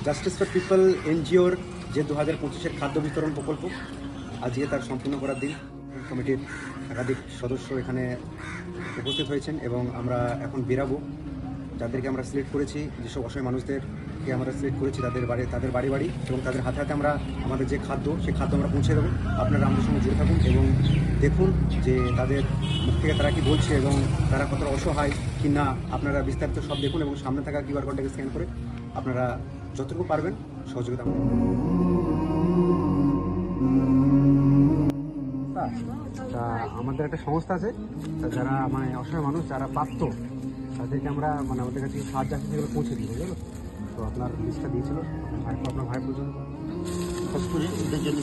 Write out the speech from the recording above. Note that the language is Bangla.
জাস্টিস ফর পিপল এনজিওর যে 2025-এর খাদ্য বিতরণ প্রকল্প আজকে তার সম্পূর্ণ করার দিন। কমিটির একাধিক সদস্য এখানে উপস্থিত হয়েছেন এবং আমরা এখন বেরাবো। যাদেরকে আমরা সিলেক্ট করেছি, যেসব অসহায় মানুষদেরকে আমরা সিলেক্ট করেছি, তাদের বাড়ি বাড়ি এবং তাদের হাতে হাতে আমরা আমাদের যে খাদ্য, সেই খাদ্য আমরা পৌঁছে দেবো। আপনারা আমাদের সঙ্গে জুড়ে থাকুন এবং দেখুন যে তাদের মুখ থেকে তারা কি বলছে এবং তারা কতটা অসহায় কি না। আপনারা বিস্তারিত সব দেখুন এবং সামনে থাকা কিউআর কোডটাকে স্ক্যান করে আপনারা যতটুকু পারবেন সহযোগিতা করুন। তা আমাদের একটা সংস্থা আছে, যারা মানে অসহায় মানুষ যারা প্রাপ্ত, তাদেরকে আমরা মানে আমাদের কাছে সাহায্য আছে সেগুলো পৌঁছে দিই, বুঝলো? তো আপনার লিস্টটা দিয়েছিল, আপনার ভাই পর্যন্ত করি ওদের জন্য